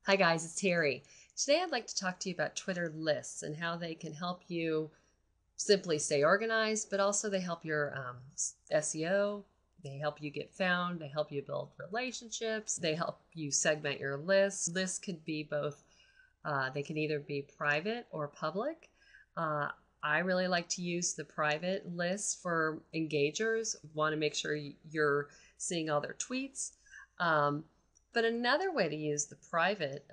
Hi guys, it's Terry. Today I'd like to talk to you about Twitter lists and how they can help you simply stay organized, but also they help your SEO, they help you get found, they help you build relationships, they help you segment your lists. Lists could be both, they can either be private or public. Uh, I really like to use the private lists for engagers, want to make sure you're seeing all their tweets. Um, but another way to use the private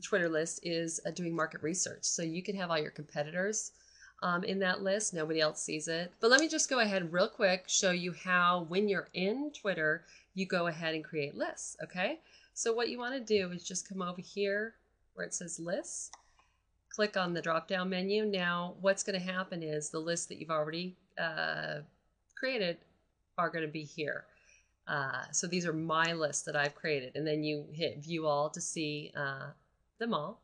Twitter list is doing market research. So you can have all your competitors in that list. Nobody else sees it. But let me just go ahead real quick, show you how when you're in Twitter, you go ahead and create lists, okay? So what you want to do is just come over here where it says lists, click on the drop-down menu. Now what's going to happen is the lists that you've already created are going to be here. So these are my lists that I've created, and then you hit view all to see them all,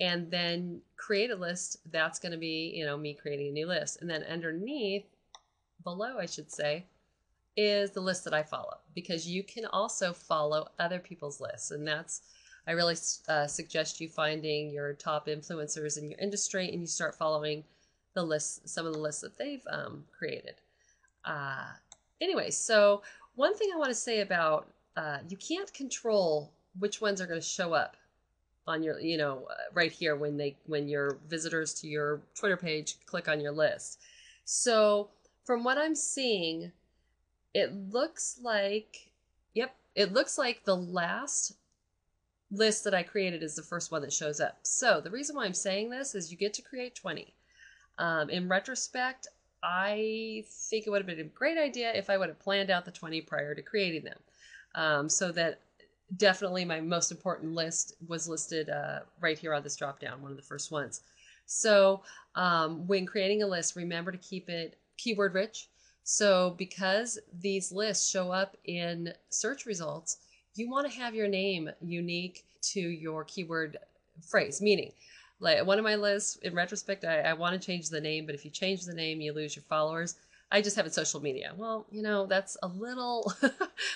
and then create a list. That's going to be, me creating a new list, and then underneath, below I should say, is the list that I follow, because you can also follow other people's lists, and I really suggest you finding your top influencers in your industry and you start following the lists, some of the lists that they've created. Anyway, so one thing I want to say about you can't control which ones are going to show up on your, right here when your visitors to your Twitter page click on your list. So from what I'm seeing, it looks like, yep, it looks like the last list that I created is the first one that shows up. So the reason why I'm saying this is you get to create 20. In retrospect, I think it would have been a great idea if I would have planned out the 20 prior to creating them. So that definitely my most important list was listed right here on this drop down, one of the first ones. So when creating a list, remember to keep it keyword rich. So because these lists show up in search results, you want to have your name unique to your keyword phrase, meaning like one of my lists, in retrospect, I want to change the name, but if you change the name, you lose your followers. I just have it social media. Well, that's a little,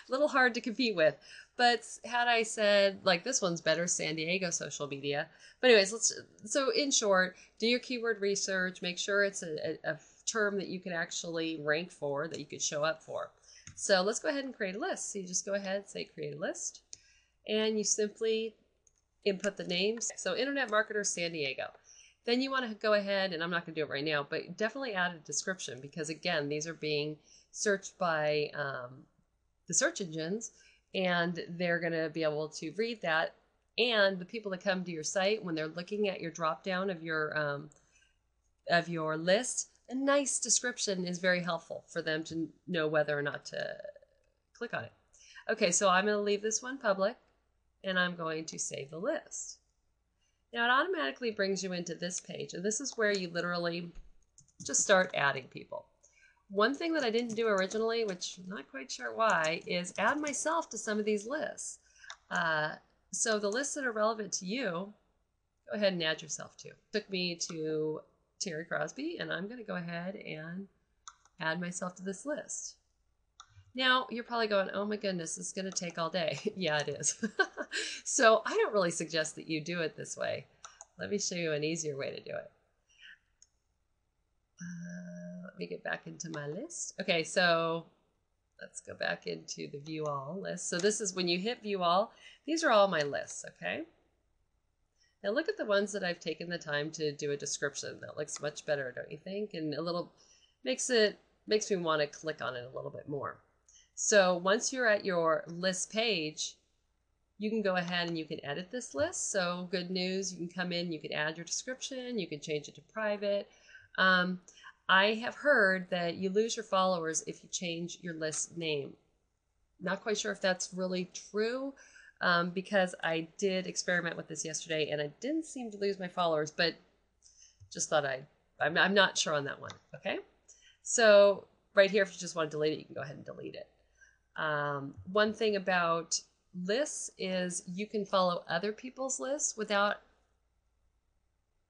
little hard to compete with. But had I said, like, this one's better, San Diego social media. But anyways, so in short, do your keyword research, make sure it's a term that you can actually rank for, that you could show up for. So let's go ahead and create a list. So you just go ahead, say create a list, and you simply input the names. So Internet Marketer San Diego. Then you want to go ahead, and I'm not going to do it right now, but definitely add a description, because again, these are being searched by the search engines, and they're going to be able to read that. And the people that come to your site, when they're looking at your drop down of your list, a nice description is very helpful for them to know whether or not to click on it. Okay, so I'm going to leave this one public, and I'm going to save the list. Now it automatically brings you into this page, and this is where you literally just start adding people. One thing that I didn't do originally, which I'm not quite sure why, is add myself to some of these lists. So the lists that are relevant to you, go ahead and add yourself to. It took me to Terry Crosby, and I'm going to go ahead and add myself to this list. Now, you're probably going, oh my goodness, this is going to take all day. Yeah, it is. So I don't really suggest that you do it this way. Let me show you an easier way to do it. Let me get back into my list. Okay, so let's go back into the view all list. So this is when you hit view all, these are all my lists, okay? Now look at the ones that I've taken the time to do a description. That looks much better, don't you think? And a little makes me want to click on it a little bit more. So once you're at your list page, you can go ahead and you can edit this list. So good news, you can come in, you can add your description, you can change it to private. I have heard that you lose your followers if you change your list name. Not quite sure if that's really true, because I did experiment with this yesterday and I didn't seem to lose my followers, but just thought I'm not sure on that one. Okay, so right here, if you just want to delete it, you can go ahead and delete it. One thing about lists is you can follow other people's lists without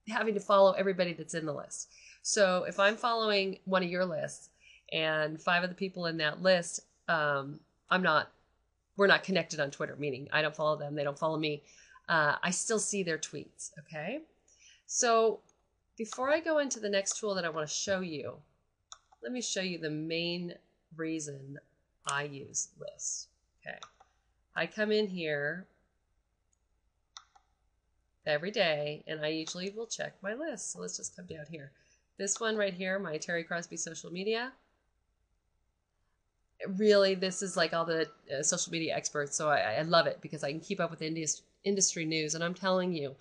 having to follow everybody that's in the list. So if I'm following one of your lists and 5 of the people in that list, I'm not we're not connected on Twitter, meaning I don't follow them, they don't follow me. I still see their tweets, okay? So before I go into the next tool that I want to show you, let me show you the main reason I use lists. Okay, I come in here every day and I usually will check my list. So let's just come down here. This one right here, my Terry Crosby social media. Really, this is like all the social media experts. So I love it because I can keep up with industry news. And I'm telling you,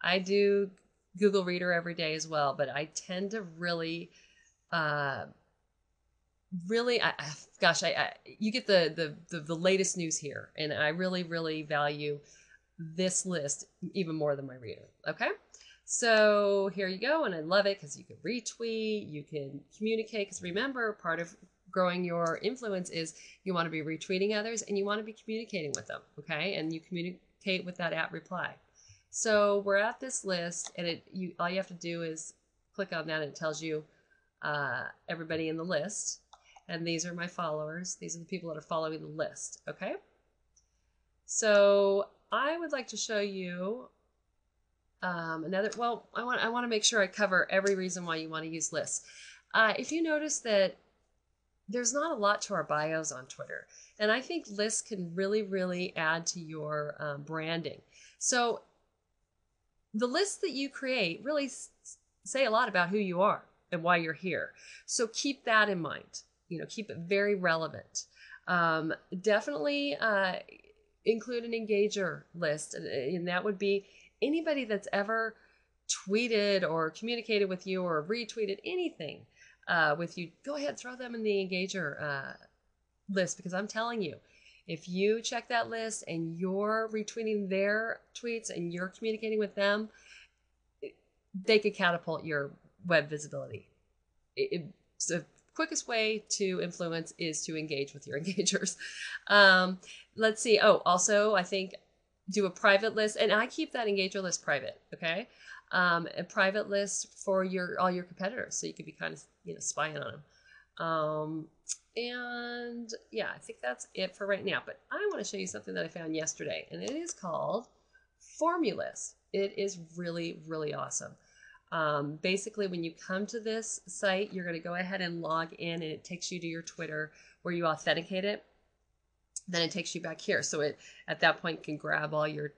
I do Google Reader every day as well, but I tend to really, you get the latest news here, and I really value this list even more than my reader. Okay, so here you go, and I love it because you can retweet, you can communicate. Because remember, part of growing your influence is you want to be retweeting others and you want to be communicating with them. Okay, and you communicate with that at reply. So we're at this list, and all you have to do is click on that, and it tells you everybody in the list. And these are my followers. These are the people that are following the list. Okay. So I would like to show you another. Well, I want to make sure I cover every reason why you want to use lists. If you notice that there's not a lot to our bios on Twitter, and I think lists can really add to your branding. So the lists that you create really say a lot about who you are and why you're here. So keep that in mind. Keep it very relevant. Definitely include an engager list, and that would be anybody that's ever tweeted or communicated with you or retweeted anything with you. Go ahead, throw them in the engager list, because I'm telling you, if you check that list and you're retweeting their tweets and you're communicating with them, they could catapult your web visibility. It's the quickest way to influence is to engage with your engagers. Let's see. Oh, also, I think do a private list, and I keep that engager list private. Okay, a private list for all your competitors, so you could be kind of spying on them. And yeah, I think that's it for right now. But I want to show you something that I found yesterday, and it is called Formulas. It is really awesome. Basically, when you come to this site, you're going to go ahead and log in, and it takes you to your Twitter where you authenticate it. Then it takes you back here. So it at that point can grab all your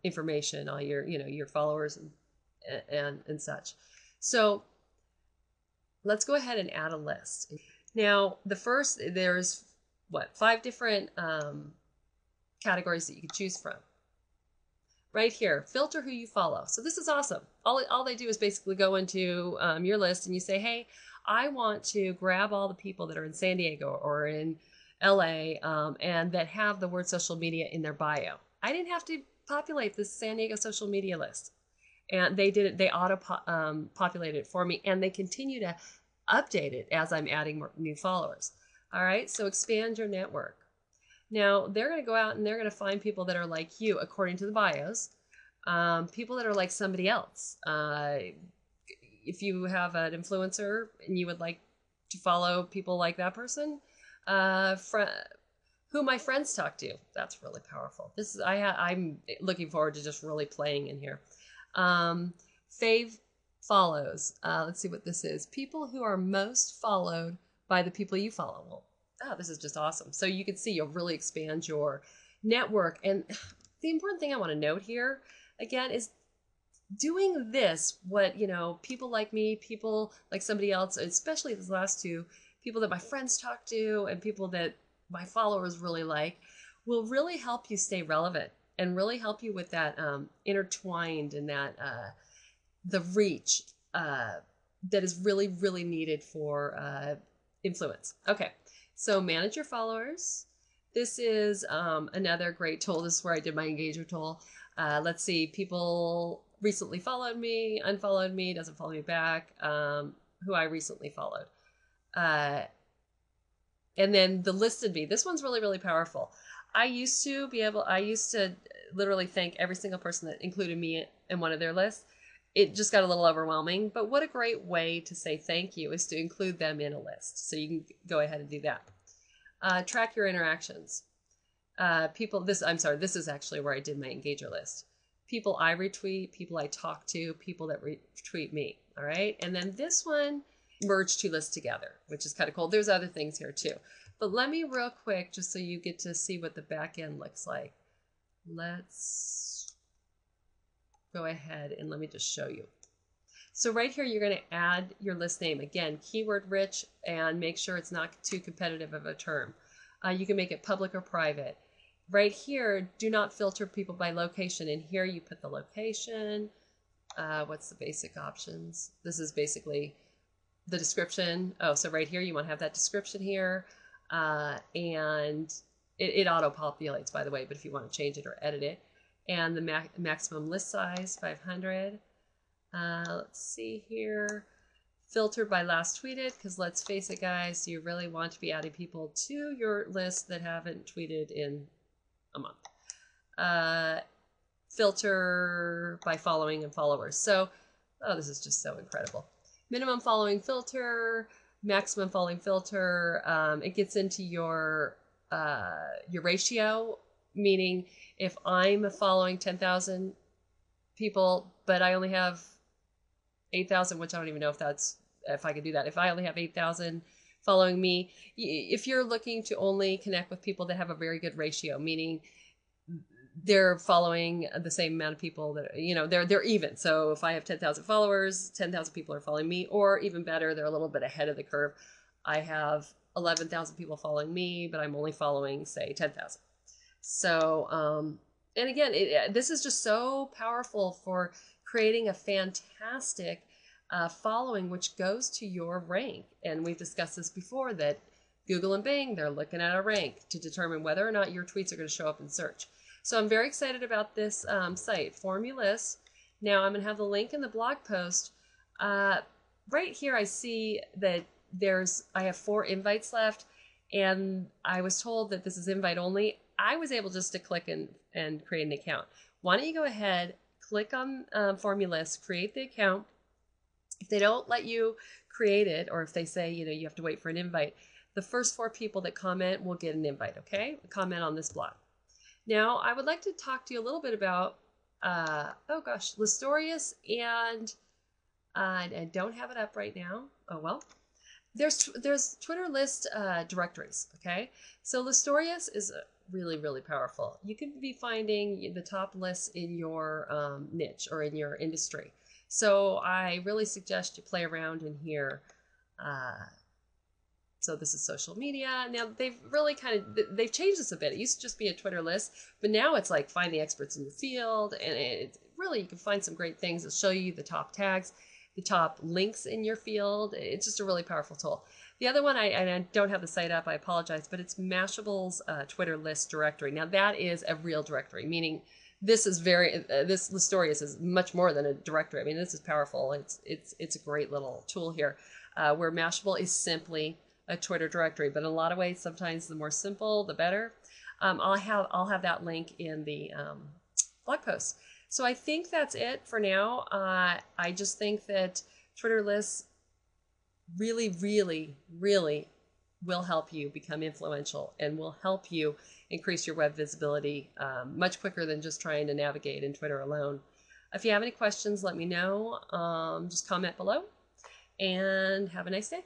information, all your your followers and such. So let's go ahead and add a list. Now, there's 5 different categories that you can choose from. Right here, filter who you follow. So this is awesome. All they do is basically go into your list, and you say, hey, I want to grab all the people that are in San Diego or in LA and that have the word social media in their bio. I didn't have to populate this San Diego social media list. And they did it. They auto-populated it for me, and they continue to update it as I'm adding more new followers. All right, so expand your network. Now, they're going to go out and they're going to find people that are like you, according to the bios, people that are like somebody else. If you have an influencer and you would like to follow people like that person, who my friends talk to, that's really powerful. I'm looking forward to just really playing in here. Fave follows. Let's see what this is. People who are most followed by the people you follow. Well, this is just awesome. So you can see you'll really expand your network. And the important thing I want to note here, again, is doing this, what, people like me, people like somebody else, especially these last two, people that my friends talk to and people that my followers really like, will really help you stay relevant and really help you with that intertwined and that the reach that is really needed for influence. Okay. So manage your followers. This is another great tool. This is where I did my engager tool. Let's see, people recently followed me, unfollowed me, doesn't follow me back, who I recently followed. And then the listed me. This one's really powerful. I used to literally thank every single person that included me in one of their lists. It just got a little overwhelming, but what a great way to say thank you is to include them in a list. So you can go ahead and do that. Track your interactions. I'm sorry, this is actually where I did my engager list. People I retweet, people I talk to, people that retweet me. All right. And then this one, merge two lists together, which is kind of cool. There's other things here too. But let me real quick, just so you get to see what the back end looks like. Let's go ahead and let me just show you. So right here, you're going to add your list name. Again, keyword rich, and make sure it's not too competitive of a term. You can make it public or private. Right here, do not filter people by location. And here you put the location. What's the basic options? This is basically the description. Oh, so right here, you want to have that description here. And it auto-populates, by the way, but if you want to change it or edit it. And the maximum list size, 500. Let's see here. Filter by last tweeted, because let's face it, guys, you really want to be adding people to your list that haven't tweeted in a month. Filter by following and followers. So, oh, this is just so incredible. Minimum following filter, maximum following filter. It gets into your ratio, meaning if I'm following 10,000 people, but I only have 8,000, which I don't even know if I could do that. If I only have 8,000 following me, if you're looking to only connect with people that have a very good ratio, meaning they're following the same amount of people that, they're even. So if I have 10,000 followers, 10,000 people are following me, or even better, they're a little bit ahead of the curve. I have 11,000 people following me, but I'm only following, say, 10,000. So, and again, this is just so powerful for creating a fantastic following, which goes to your rank. And we've discussed this before, that Google and Bing, they're looking at a rank to determine whether or not your tweets are going to show up in search. So I'm very excited about this site, Formulas. Now I'm going to have the link in the blog post. Right here I see that I have 4 invites left, and I was told that this is invite only. I was able just to click and create an account. Why don't you go ahead, click on Formulas, create the account. If they don't let you create it, or if they say, you have to wait for an invite, the first 4 people that comment will get an invite, okay? Comment on this blog. Now, I would like to talk to you a little bit about, Listorious, and I don't have it up right now. Oh, well. There's Twitter list directories, okay? So Listorious is really, really powerful. You can be finding the top lists in your niche or in your industry. So I really suggest you play around in here. So this is social media. Now they've really they've changed this a bit. It used to just be a Twitter list, but now it's like find the experts in your field, and it's really, you can find some great things that show you the top tags, the top links in your field. It's just a really powerful tool. The other one, I don't have the site up, I apologize, but it's Mashable's Twitter list directory. Now that is a real directory, meaning this is this Listorious is much more than a directory. I mean, this is powerful. It's a great little tool here, where Mashable is simply a Twitter directory, but in a lot of ways, sometimes the more simple, the better. I'll have that link in the blog post. So I think that's it for now. I just think that Twitter lists really, really, really will help you become influential and will help you increase your web visibility much quicker than just trying to navigate in Twitter alone. If you have any questions, let me know. Just comment below, and have a nice day.